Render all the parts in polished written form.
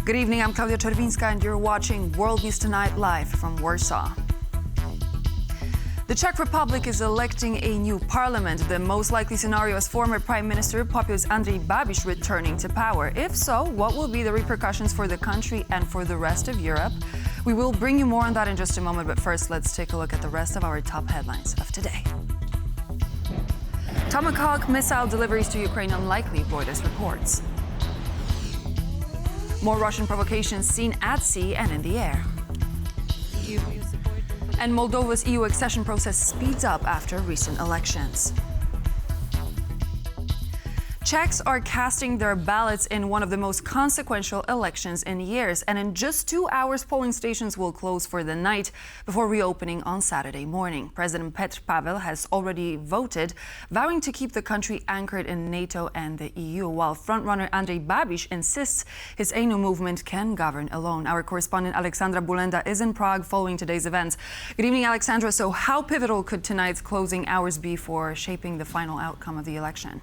Good evening, I'm Klaudia Czerwińska and you're watching World News Tonight live from Warsaw. The Czech Republic is electing a new parliament. The most likely scenario is former Prime Minister populist Andrej Babiš returning to power. If so, what will be the repercussions for the country and for the rest of Europe? We will bring you more on that in just a moment, but first let's take a look at the rest of our top headlines of today. Tomahawk missile deliveries to Ukraine unlikely, Reuters reports. More Russian provocations seen at sea and in the air. And Moldova's EU accession process speeds up after recent elections. Czechs are casting their ballots in one of the most consequential elections in years, and in just 2 hours, polling stations will close for the night before reopening on Saturday morning. President Petr Pavel has already voted, vowing to keep the country anchored in NATO and the EU, while frontrunner Andrej Babiš insists his ANO movement can govern alone. Our correspondent Alexandra Bulenda is in Prague following today's events. Good evening, Alexandra. So how pivotal could tonight's closing hours be for shaping the final outcome of the election?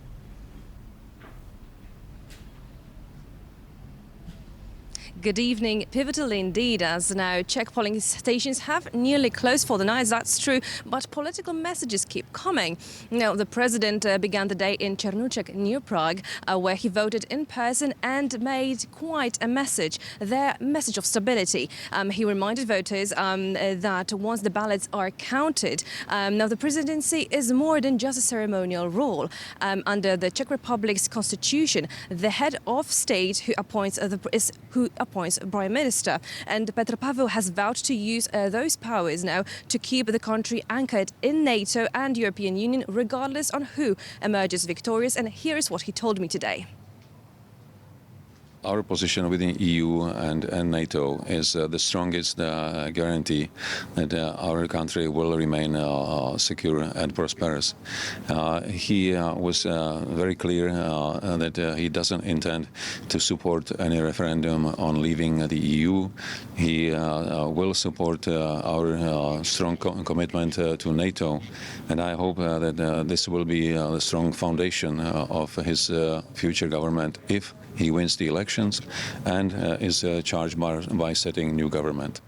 Good evening. Pivotal indeed, as now Czech polling stations have nearly closed for the night. That's true, but political messages keep coming. Now, the president began the day in Černuček near Prague, where he voted in person and made quite a message, their message of stability. He reminded voters that once the ballots are counted, now the presidency is more than just a ceremonial role. Under the Czech Republic's constitution, the head of state who appoints Prime Minister, and Petr Pavel has vowed to use those powers now to keep the country anchored in NATO and European Union, regardless on who emerges victorious. And here is what he told me today. Our position within EU and NATO is the strongest guarantee that our country will remain secure and prosperous. He was very clear that he doesn't intend to support any referendum on leaving the EU. He will support our strong commitment to NATO, and I hope that this will be the strong foundation of his future government if he wins the elections and is charged by setting new government.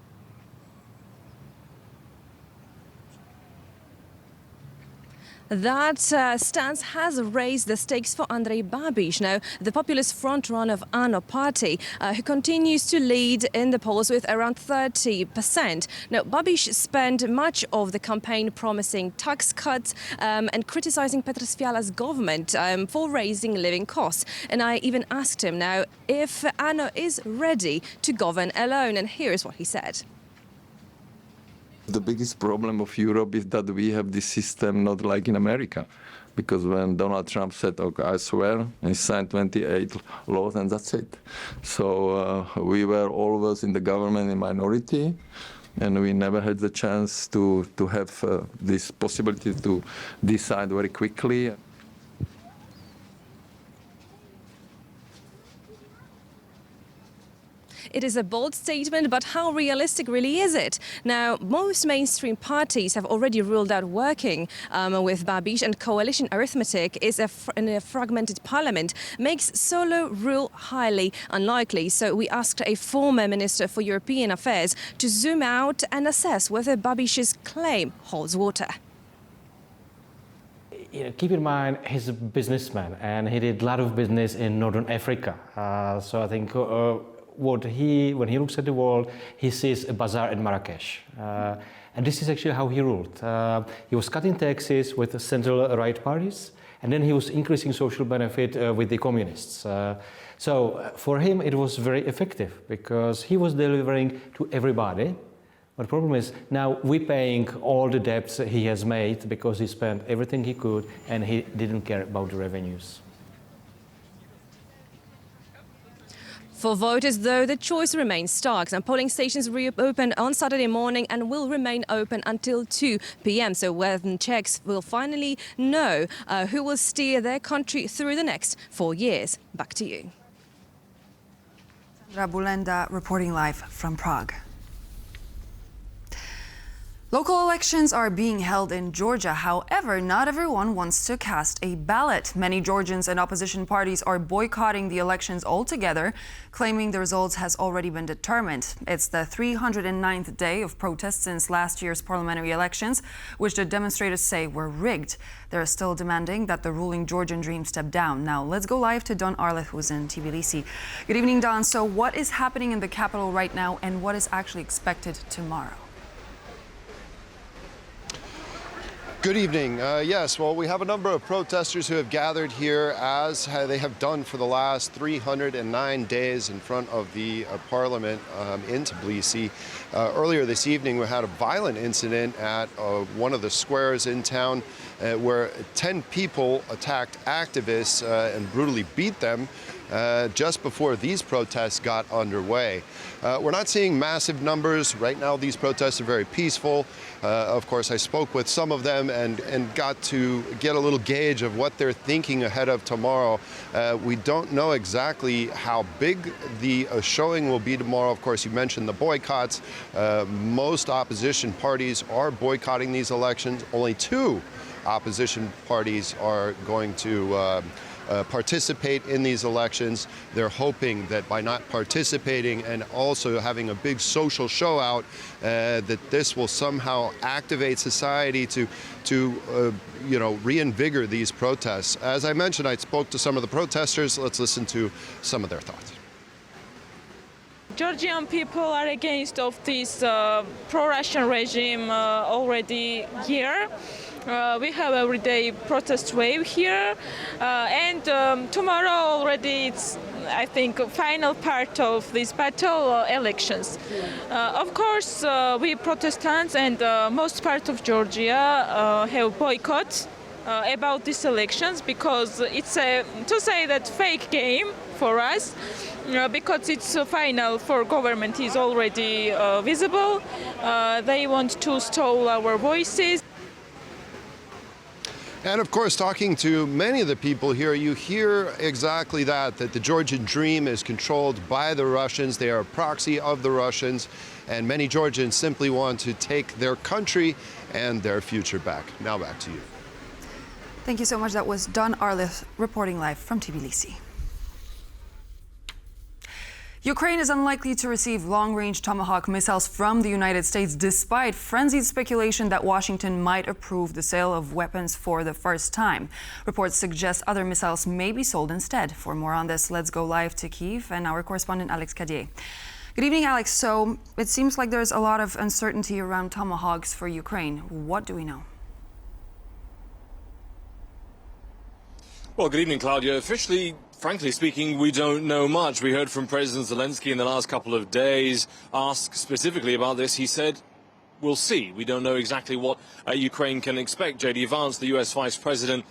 That stance has raised the stakes for Andrej Babiš, now the populist frontrunner of ANO party, who continues to lead in the polls with around 30%. Now, Babiš spent much of the campaign promising tax cuts and criticizing Petr Fiala's government for raising living costs. And I even asked him now if ANO is ready to govern alone, and here is what he said. The biggest problem of Europe is that we have this system not like in America. Because when Donald Trump said, okay, I swear, he signed 28 laws and that's it. So we were always in the government in minority, and we never had the chance to have this possibility to decide very quickly. It is a bold statement, but how realistic really is it? Now, most mainstream parties have already ruled out working with Babiš, and coalition arithmetic is in a fragmented parliament makes solo rule highly unlikely. So we asked a former Minister for European Affairs to zoom out and assess whether Babiš's claim holds water. Keep in mind, he's a businessman and he did a lot of business in Northern Africa. So I think when he looks at the world, he sees a bazaar in Marrakesh. And this is actually how he ruled. He was cutting taxes with the central right parties, and then he was increasing social benefit with the communists. So for him, it was very effective because he was delivering to everybody. But the problem is now we're paying all the debts he has made because he spent everything he could and he didn't care about the revenues. For voters, though, the choice remains stark. And polling stations reopened on Saturday morning and will remain open until 2 p.m. So when Czechs will finally know who will steer their country through the next 4 years. Back to you. Sandra Bulenda reporting live from Prague. Local elections are being held in Georgia. However, not everyone wants to cast a ballot. Many Georgians and opposition parties are boycotting the elections altogether, claiming the results has already been determined. It's the 309th day of protests since last year's parliamentary elections, which the demonstrators say were rigged. They're still demanding that the ruling Georgian dream step down. Now, let's go live to Don Arleth, who's in Tbilisi. Good evening, Don. So what is happening in the capital right now, and what is actually expected tomorrow? Good evening. Yes, well, we have a number of protesters who have gathered here, as they have done for the last 309 days in front of the parliament in Tbilisi. Earlier this evening, we had a violent incident at one of the squares in town where 10 people attacked activists and brutally beat them just before these protests got underway. We're not seeing massive numbers. Right now, these protests are very peaceful. Of course, I spoke with some of them and got to get a little gauge of what they're thinking ahead of tomorrow. We don't know exactly how big the showing will be tomorrow. Of course, you mentioned the boycotts. Most opposition parties are boycotting these elections. Only 2 opposition parties are going to participate in these elections. They're hoping that by not participating and also having a big social show out, that this will somehow activate society to reinvigorate these protests. As I mentioned, I spoke to some of the protesters. Let's listen to some of their thoughts. Georgian people are against of this pro-Russian regime already here. We have everyday protest wave here, and tomorrow already it's, I think, final part of this battle, elections. Of course, we Protestants and most part of Georgia have boycott about these elections because it's to say that fake game for us. Because it's final for government is already visible. They want to stall our voices. And of course, talking to many of the people here, you hear exactly that the Georgian dream is controlled by the Russians. They are a proxy of the Russians, and many Georgians simply want to take their country and their future back. Now back to you. Thank you so much. That was Don Arleth reporting live from Tbilisi. Ukraine is unlikely to receive long-range Tomahawk missiles from the United States, despite frenzied speculation that Washington might approve the sale of weapons for the first time. Reports suggest other missiles may be sold instead. For more on this, let's go live to Kyiv and our correspondent Alex Kadier. Good evening, Alex. So it seems like there's a lot of uncertainty around Tomahawks for Ukraine. What do we know? Well, good evening, Claudia. Officially, frankly speaking, we don't know much. We heard from President Zelensky in the last couple of days, asked specifically about this. He said, we'll see. We don't know exactly what Ukraine can expect. J.D. Vance, the U.S. Vice President,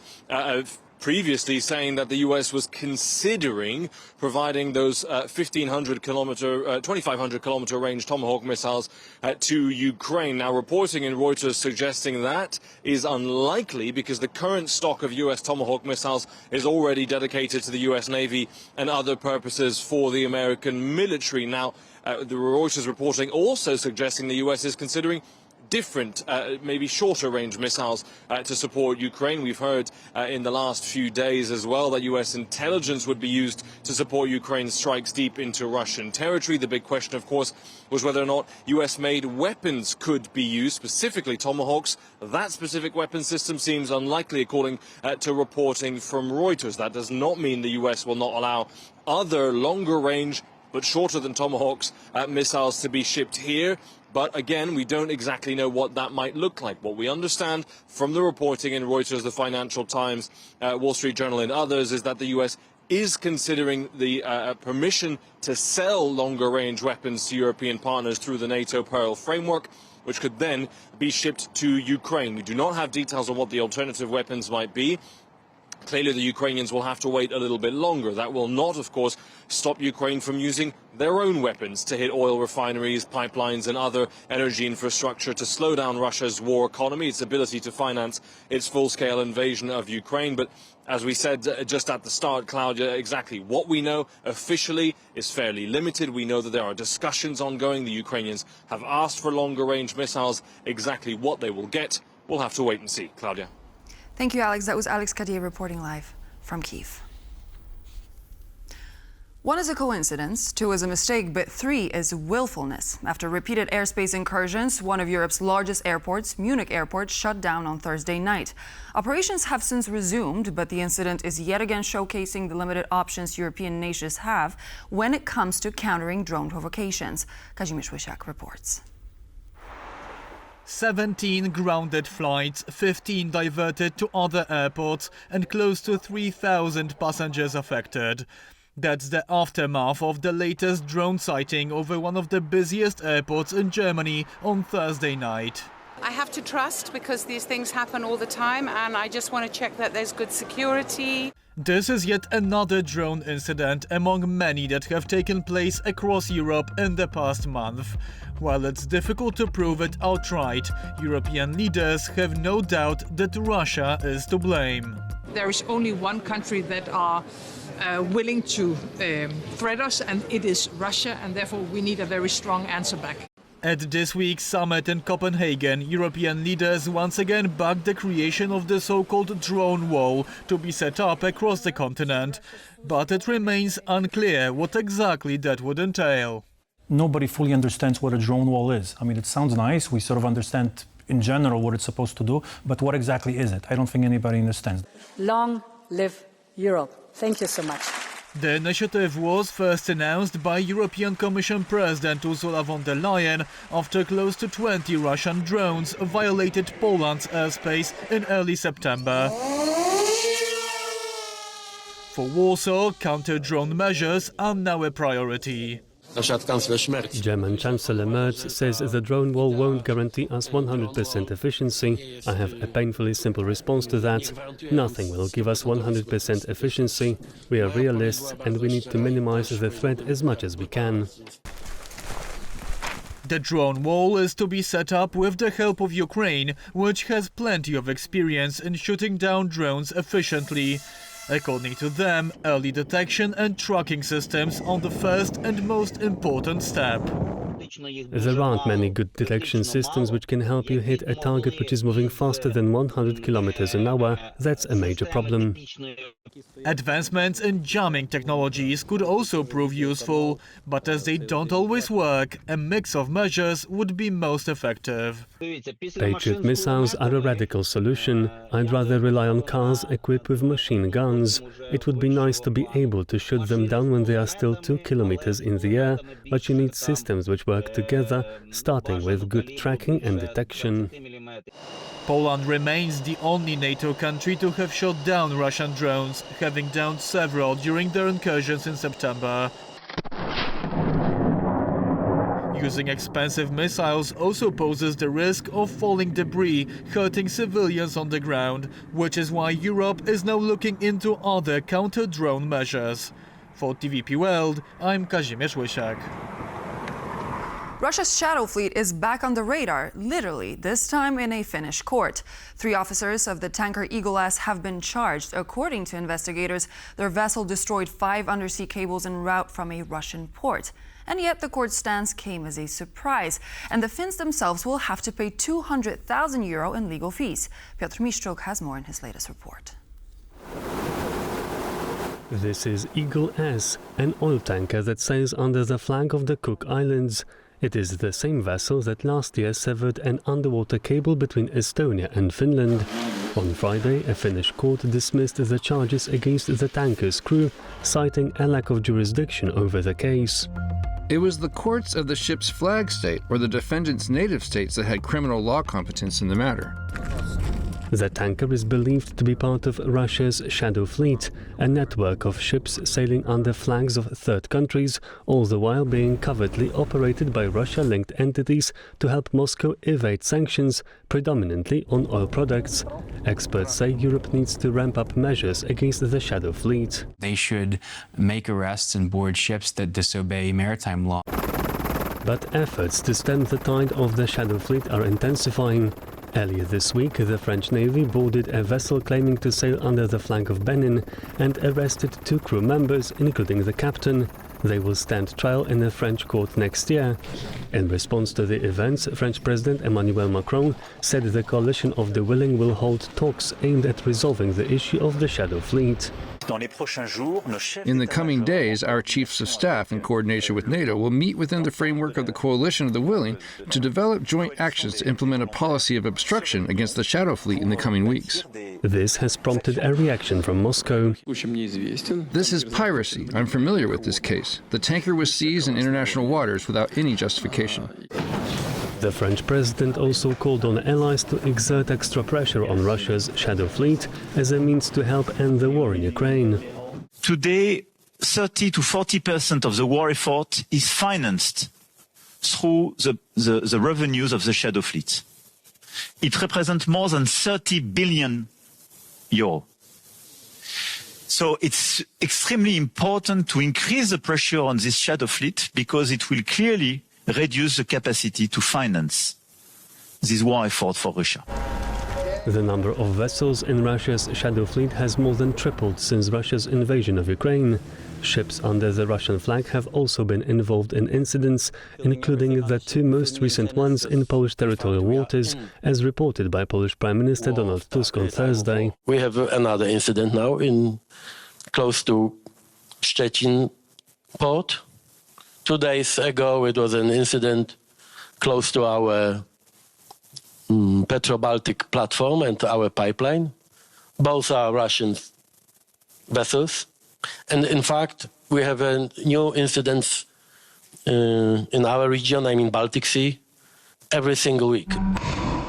previously saying that the U.S. was considering providing those 2,500-kilometer range Tomahawk missiles to Ukraine. Now, reporting in Reuters suggesting that is unlikely because the current stock of U.S. Tomahawk missiles is already dedicated to the U.S. Navy and other purposes for the American military. Now, the Reuters reporting also suggesting the U.S. is considering different, maybe shorter range missiles to support Ukraine. We've heard in the last few days as well that U.S. intelligence would be used to support Ukraine's strikes deep into Russian territory. The big question, of course, was whether or not U.S.-made weapons could be used, specifically Tomahawks. That specific weapon system seems unlikely, according to reporting from Reuters. That does not mean the U.S. will not allow other longer range but shorter than Tomahawks missiles to be shipped here. But again, we don't exactly know what that might look like. What we understand from the reporting in Reuters, the Financial Times, Wall Street Journal and others is that the U.S. is considering the permission to sell longer-range weapons to European partners through the NATO Pearl framework, which could then be shipped to Ukraine. We do not have details on what the alternative weapons might be. Clearly, the Ukrainians will have to wait a little bit longer. That will not, of course, stop Ukraine from using their own weapons to hit oil refineries, pipelines and other energy infrastructure, to slow down Russia's war economy, its ability to finance its full-scale invasion of Ukraine. But as we said just at the start, Claudia, exactly what we know officially is fairly limited. We know that there are discussions ongoing. The Ukrainians have asked for longer-range missiles. Exactly what they will get, we'll have to wait and see. Claudia. Thank you, Alex. That was Alex Kadir reporting live from Kyiv. 1 is a coincidence, 2 is a mistake, but 3 is willfulness. After repeated airspace incursions, one of Europe's largest airports, Munich Airport, shut down on Thursday night. Operations have since resumed, but the incident is yet again showcasing the limited options European nations have when it comes to countering drone provocations. Kazimierz Łysiak reports. 17 grounded flights, 15 diverted to other airports, and close to 3,000 passengers affected. That's the aftermath of the latest drone sighting over one of the busiest airports in Germany on Thursday night. I have to trust, because these things happen all the time, and I just want to check that there's good security. This is yet another drone incident among many that have taken place across Europe in the past month. While it's difficult to prove it outright, European leaders have no doubt that Russia is to blame. There is only one country that are willing to threat us, and it is Russia, and therefore we need a very strong answer back. At this week's summit in Copenhagen, European leaders once again backed the creation of the so-called drone wall to be set up across the continent. But it remains unclear what exactly that would entail. Nobody fully understands what a drone wall is. I mean, it sounds nice. We sort of understand in general what it's supposed to do, but what exactly is it? I don't think anybody understands. Long live Europe. Thank you so much. The initiative was first announced by European Commission President Ursula von der Leyen after close to 20 Russian drones violated Poland's airspace in early September. For Warsaw, counter-drone measures are now a priority. German Chancellor Merz says the drone wall won't guarantee us 100% efficiency. I have a painfully simple response to that. Nothing will give us 100% efficiency. We are realists and we need to minimize the threat as much as we can. The drone wall is to be set up with the help of Ukraine, which has plenty of experience in shooting down drones efficiently. According to them, early detection and tracking systems are the first and most important step. There aren't many good detection systems which can help you hit a target which is moving faster than 100 kilometers an hour. That's a major problem. Advancements in jamming technologies could also prove useful, but as they don't always work, a mix of measures would be most effective. Patriot missiles are a radical solution. I'd rather rely on cars equipped with machine guns. It would be nice to be able to shoot them down when they are still 2 kilometers in the air, but you need systems which work together, starting with good tracking and detection. Poland remains the only NATO country to have shot down Russian drones, having downed several during their incursions in September. Using expensive missiles also poses the risk of falling debris, hurting civilians on the ground, which is why Europe is now looking into other counter-drone measures. For TVP World, I'm Kazimierz Łysiak. Russia's shadow fleet is back on the radar, literally, this time in a Finnish court. 3 officers of the tanker Eagle-S have been charged. According to investigators, their vessel destroyed 5 undersea cables en route from a Russian port. And yet the court stance came as a surprise, and the Finns themselves will have to pay €200,000 in legal fees. Piotr Miszczuk has more in his latest report. This is Eagle-S, an oil tanker that sails under the flag of the Cook Islands. It is the same vessel that last year severed an underwater cable between Estonia and Finland. On Friday, a Finnish court dismissed the charges against the tanker's crew, citing a lack of jurisdiction over the case. It was the courts of the ship's flag state or the defendant's native states that had criminal law competence in the matter. The tanker is believed to be part of Russia's Shadow Fleet, a network of ships sailing under flags of third countries, all the while being covertly operated by Russia-linked entities to help Moscow evade sanctions, predominantly on oil products. Experts say Europe needs to ramp up measures against the Shadow Fleet. They should make arrests and board ships that disobey maritime law. But efforts to stem the tide of the Shadow Fleet are intensifying. Earlier this week, the French Navy boarded a vessel claiming to sail under the flag of Benin and arrested 2 crew members, including the captain. They will stand trial in a French court next year. In response to the events, French President Emmanuel Macron said the coalition of the willing will hold talks aimed at resolving the issue of the Shadow Fleet. In the coming days, our chiefs of staff, in coordination with NATO, will meet within the framework of the Coalition of the Willing to develop joint actions to implement a policy of obstruction against the Shadow Fleet in the coming weeks. This has prompted a reaction from Moscow. This is piracy. I'm familiar with this case. The tanker was seized in international waters without any justification. The French president also called on allies to exert extra pressure on Russia's Shadow Fleet as a means to help end the war in Ukraine. Today, 30 to 40% of the war effort is financed through the revenues of the Shadow Fleet. It represents more than 30 billion euro. So it's extremely important to increase the pressure on this Shadow Fleet because it will clearly reduce the capacity to finance this war effort for Russia. The number of vessels in Russia's Shadow Fleet has more than tripled since Russia's invasion of Ukraine. Ships under the Russian flag have also been involved in incidents, including the 2 most recent ones in Polish territorial waters, as reported by Polish Prime Minister Donald Tusk on Thursday. We have another incident now close to Szczecin port. 2 days ago, it was an incident close to our Petro-Baltic platform and our pipeline. Both are Russian vessels. And in fact, we have new incidents in our region, I mean Baltic Sea, every single week.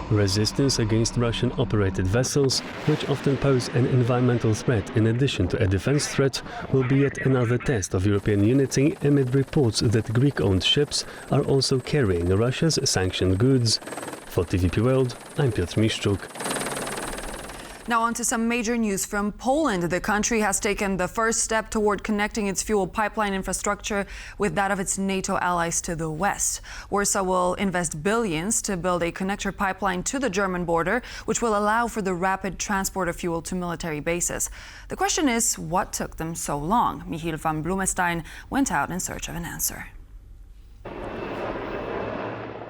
Resistance against Russian-operated vessels, which often pose an environmental threat in addition to a defense threat, will be yet another test of European unity amid reports that Greek-owned ships are also carrying Russia's sanctioned goods. For TVP World, I'm Piotr Miszczuk. Now on to some major news from Poland. The country has taken the first step toward connecting its fuel pipeline infrastructure with that of its NATO allies to the west. Warsaw will invest billions to build a connector pipeline to the German border, which will allow for the rapid transport of fuel to military bases. The question is, what took them so long? Michiel van Blumestein went out in search of an answer.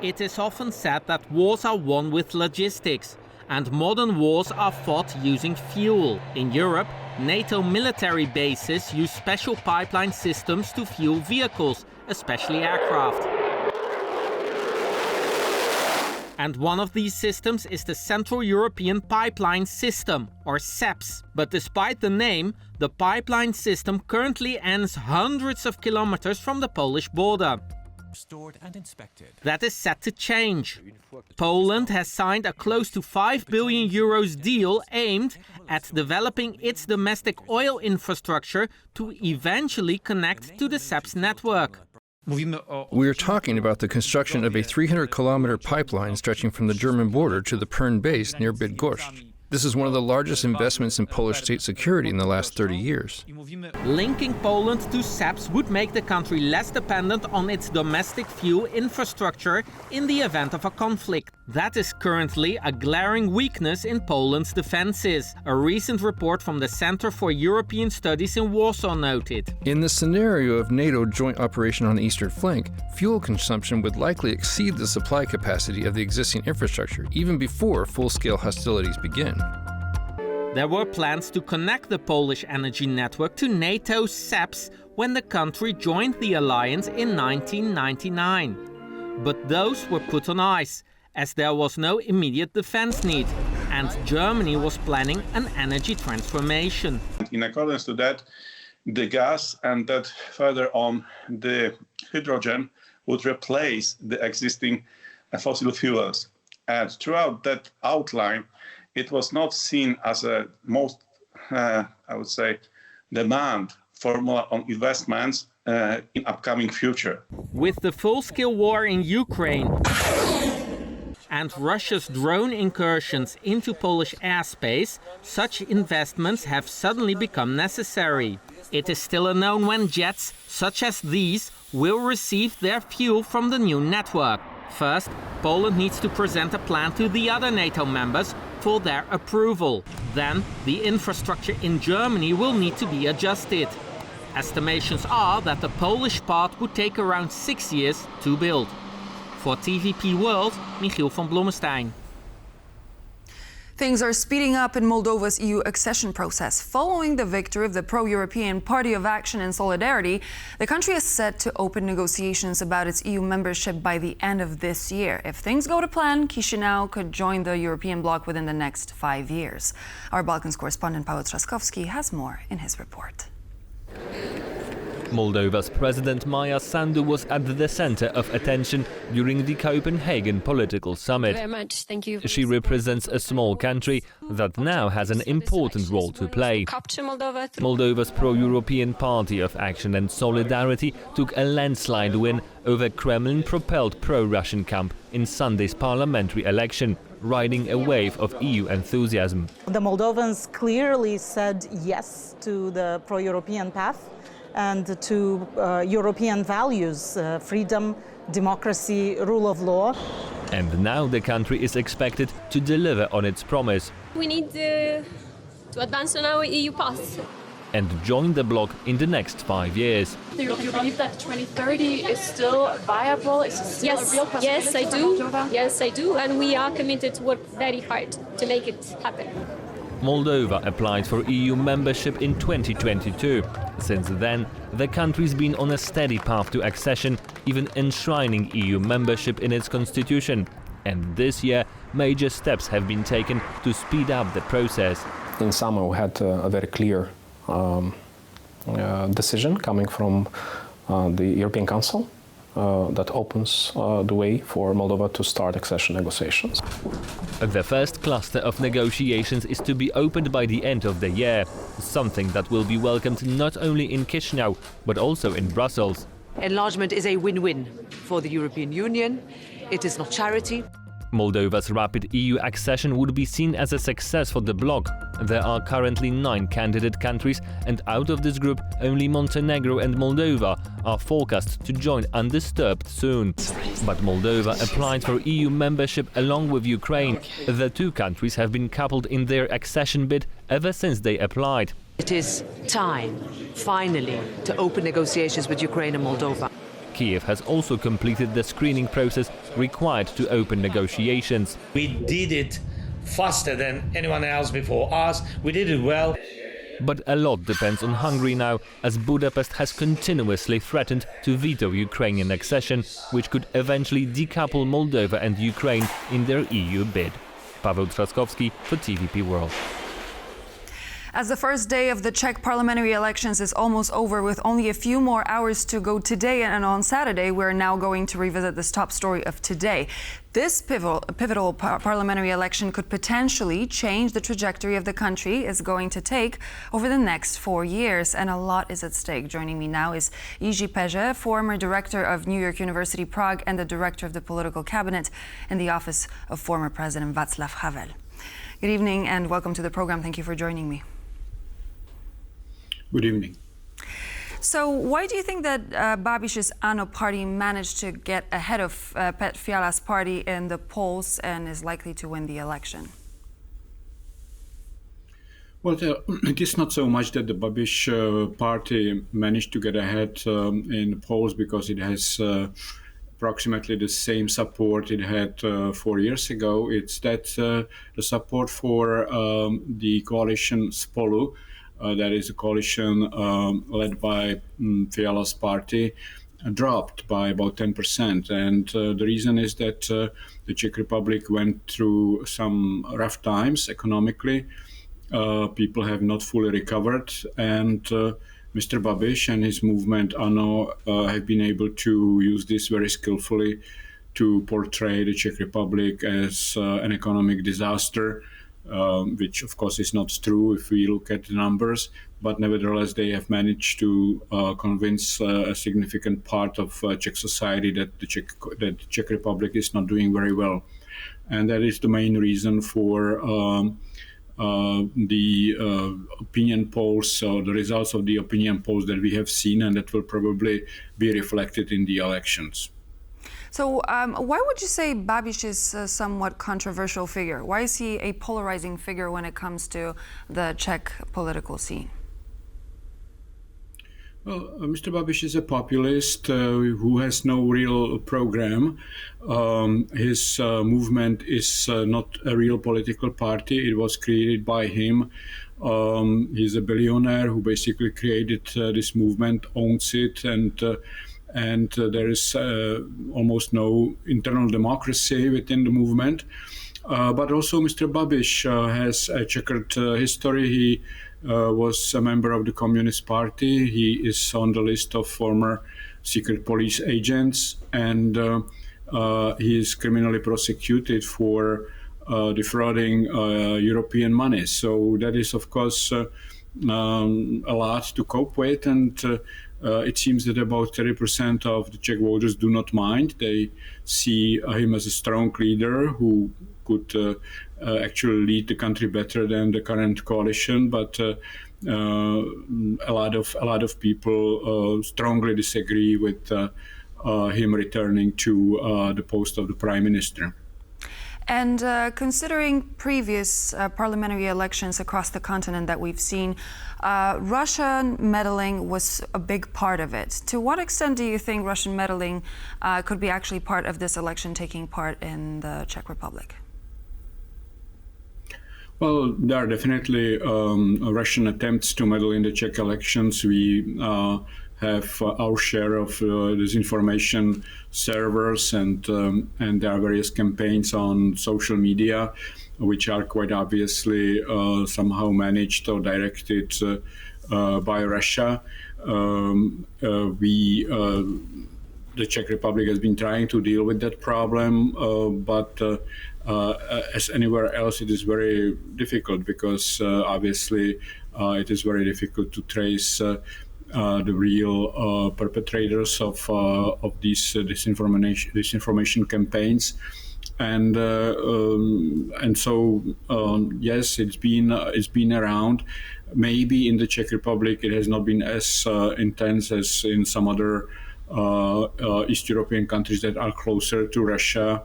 It is often said that wars are won with logistics. And modern wars are fought using fuel. In Europe, NATO military bases use special pipeline systems to fuel vehicles, especially aircraft. And one of these systems is the Central European Pipeline System, or CEPS. But despite the name, the pipeline system currently ends hundreds of kilometers from the Polish border. Stored and inspected. That is set to change. Poland has signed a close to €5 billion deal aimed at developing its domestic oil infrastructure to eventually connect to the CEPS network. We are talking about the construction of a 300-kilometer pipeline stretching from the German border to the Perm base near Bydgoszcz. This is one of the largest investments in Polish state security in the last 30 years. Linking Poland to CEPS would make the country less dependent on its domestic fuel infrastructure in the event of a conflict. That is currently a glaring weakness in Poland's defenses, a recent report from the Center for European Studies in Warsaw noted. In the scenario of NATO joint operation on the eastern flank, fuel consumption would likely exceed the supply capacity of the existing infrastructure, even before full-scale hostilities begin. There were plans to connect the Polish energy network to NATO's CEPS when the country joined the alliance in 1999. But those were put on ice, as there was no immediate defense need, and Germany was planning an energy transformation. In accordance to that, the gas and that further on the hydrogen would replace the existing fossil fuels. And throughout that outline, it was not seen as a most, I would say, demand formula on investments in upcoming future. With the full-scale war in Ukraine and Russia's drone incursions into Polish airspace, such investments have suddenly become necessary. It is still unknown when jets, such as these, will receive their fuel from the new network. First, Poland needs to present a plan to the other NATO members for their approval. Then, the infrastructure in Germany will need to be adjusted. Estimations are that the Polish part would take around 6 years to build. For TVP World, Michiel van Blommestein. Things are speeding up in Moldova's EU accession process. Following the victory of the pro-European Party of Action and Solidarity, the country is set to open negotiations about its EU membership by the end of this year. If things go to plan, Chișinău could join the European bloc within the next 5 years. Our Balkans correspondent Pavel Trzaskowski has more in his report. Moldova's President Maia Sandu was at the center of attention during the Copenhagen political summit. Very much. Thank you. She represents a small country that now has an important role to play. Moldova's pro-European Party of Action and Solidarity took a landslide win over Kremlin-propelled pro-Russian camp in Sunday's parliamentary election, riding a wave of EU enthusiasm. The Moldovans clearly said yes to the pro-European path and to European values, freedom, democracy, rule of law. And now the country is expected to deliver on its promise. We need to advance on our EU path. And join the bloc in the next 5 years. Do you believe that 2030 is still viable? Is it still a real possibility? Yes, I do. Yes, I do. And we are committed to work very hard to make it happen. Moldova applied for EU membership in 2022. Since then, the country's been on a steady path to accession, even enshrining EU membership in its constitution. And this year, major steps have been taken to speed up the process. In summer, we had a very clear decision coming from the European Council that opens the way for Moldova to start accession negotiations. The first cluster of negotiations is to be opened by the end of the year, something that will be welcomed not only in Chișinău, but also in Brussels. Enlargement is a win-win for the European Union. It is not charity. Moldova's rapid EU accession would be seen as a success for the bloc. There are currently 9 candidate countries, and out of this group, only Montenegro and Moldova are forecast to join undisturbed soon. But Moldova applied for EU membership along with Ukraine. The two countries have been coupled in their accession bid ever since they applied. It is time, finally, to open negotiations with Ukraine and Moldova. Kiev has also completed the screening process required to open negotiations. We did it faster than anyone else before us. We did it well. But a lot depends on Hungary now, as Budapest has continuously threatened to veto Ukrainian accession, which could eventually decouple Moldova and Ukraine in their EU bid. Pavel Trzaskowski for TVP World. As the first day of the Czech parliamentary elections is almost over, with only a few more hours to go today and on Saturday, we're now going to revisit this top story of today. This pivotal parliamentary election could potentially change the trajectory of the country is going to take over the next 4 years, and a lot is at stake. Joining me now is Jiří Péže, former director of New York University Prague and the director of the political cabinet in the office of former President Václav Havel. Good evening and welcome to the program. Thank you for joining me. Good evening. So why do you think that Babiš's ANO party managed to get ahead of Petr Fiala's party in the polls and is likely to win the election? Well, it is not so much that the Babiš party managed to get ahead in the polls because it has approximately the same support it had 4 years ago. It's that the support for the coalition Spolu, that is a coalition led by Fiala's party, dropped by about 10%. And the reason is that the Czech Republic went through some rough times economically. People have not fully recovered. And Mr. Babiš and his movement ANO have been able to use this very skillfully to portray the Czech Republic as an economic disaster, which of course is not true if we look at the numbers, but nevertheless they have managed to convince a significant part of Czech society that the Czech Republic is not doing very well. And that is the main reason for the opinion polls, or the results of the opinion polls that we have seen, and that will probably be reflected in the elections. So why would you say Babiš is a somewhat controversial figure? Why is he a polarizing figure when it comes to the Czech political scene? Well, Mr. Babiš is a populist who has no real program. His movement is not a real political party. It was created by him. He's a billionaire who basically created this movement, owns it, and there is almost no internal democracy within the movement. But also Mr. Babiš has a checkered history. He was a member of the Communist Party. He is on the list of former secret police agents, and he is criminally prosecuted for defrauding European money. So that is, of course, a lot to cope with, and it seems that about 30% of the Czech voters do not mind. They see him as a strong leader who could actually lead the country better than the current coalition, but a lot of people strongly disagree with him returning to the post of the prime minister. And considering previous parliamentary elections across the continent that we've seen, Russian meddling was a big part of it. To what extent do you think Russian meddling could be actually part of this election taking part in the Czech Republic? Well, there are definitely Russian attempts to meddle in the Czech elections. We have our share of disinformation servers, and there are various campaigns on social media which are quite obviously somehow managed or directed by Russia. The Czech Republic has been trying to deal with that problem, but as anywhere else, it is very difficult because obviously it is very difficult to trace the real perpetrators of these disinformation campaigns, and so yes, it's been around. Maybe in the Czech Republic it has not been as intense as in some other East European countries that are closer to Russia,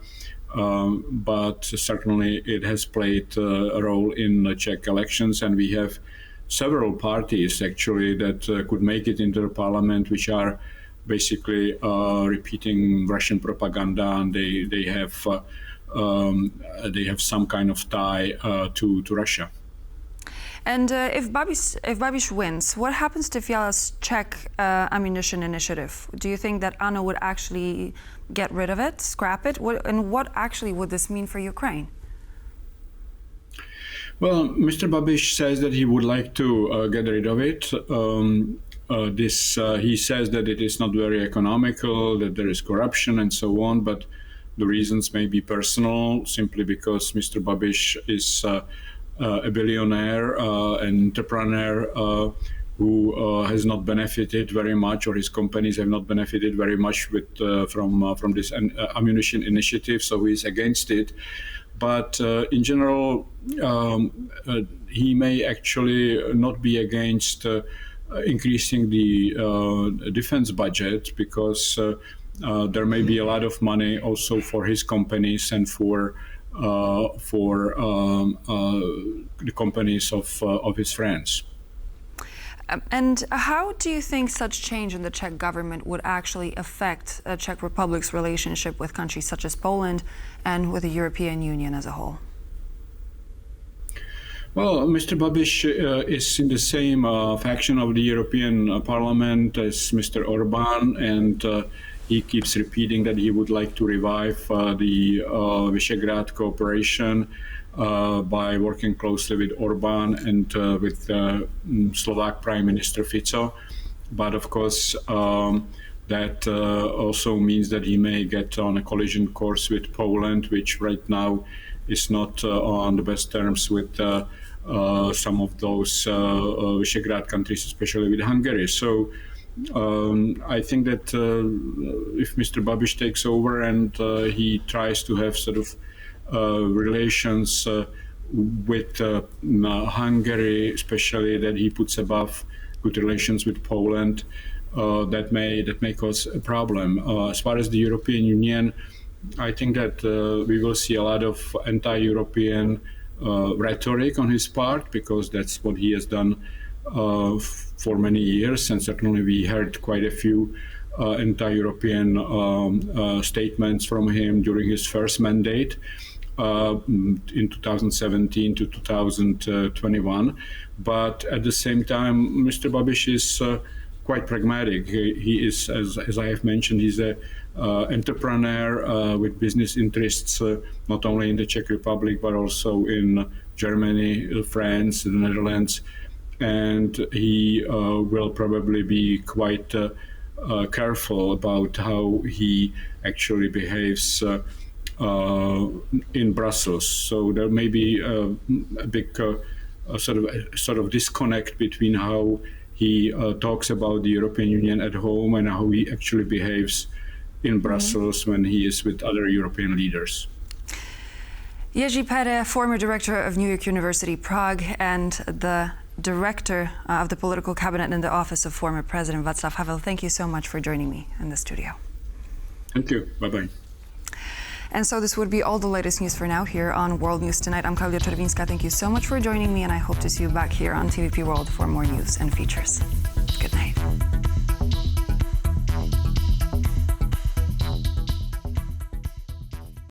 but certainly it has played a role in the Czech elections, and we have several parties actually that could make it into the parliament, which are basically repeating Russian propaganda, and they have some kind of tie to Russia. And if Babiš wins, what happens to Fiala's Czech ammunition initiative? Do you think that ANO would actually get rid of it, scrap it? And what actually would this mean for Ukraine? Well, Mr. Babiš says that he would like to get rid of it. He says that it is not very economical, that there is corruption and so on, but the reasons may be personal, simply because Mr. Babiš is a billionaire, an entrepreneur who has not benefited very much, or his companies have not benefited very much from this ammunition initiative, so he is against it. But in general, he may actually not be against increasing the defense budget, because there may be a lot of money also for his companies and for the companies of his friends. And how do you think such change in the Czech government would actually affect Czech Republic's relationship with countries such as Poland and with the European Union as a whole? Well, Mr. Babiš is in the same faction of the European Parliament as Mr. Orbán, and he keeps repeating that he would like to revive the Visegrad cooperation by working closely with Orbán and with Slovak Prime Minister Fico. But of course, that also means that he may get on a collision course with Poland, which right now is not on the best terms with some of those Visegrad countries, especially with Hungary. So I think that if Mr. Babiš takes over and he tries to have sort of relations with Hungary, especially that he puts above good relations with Poland, that may cause a problem. As far as the European Union, I think that we will see a lot of anti-European rhetoric on his part, because that's what he has done for many years, and certainly we heard quite a few anti-European statements from him during his first mandate in 2017 to 2021. But at the same time, Mr. Babiš is quite pragmatic. He is, as I have mentioned, he's an entrepreneur with business interests not only in the Czech Republic but also in Germany, France, the Netherlands, and he will probably be quite careful about how he actually behaves in Brussels. So there may be a big sort of disconnect between how he talks about the European Union at home and how he actually behaves in Brussels when he is with other European leaders. Jerzy Pere, former director of New York University Prague and the director of the political cabinet in the office of former President Václav Havel, thank you so much for joining me in the studio. Thank you. Bye-bye. And so this would be all the latest news for now here on World News Tonight. I'm Klaudia Czerwińska. Thank you so much for joining me, and I hope to see you back here on TVP World for more news and features. Good night.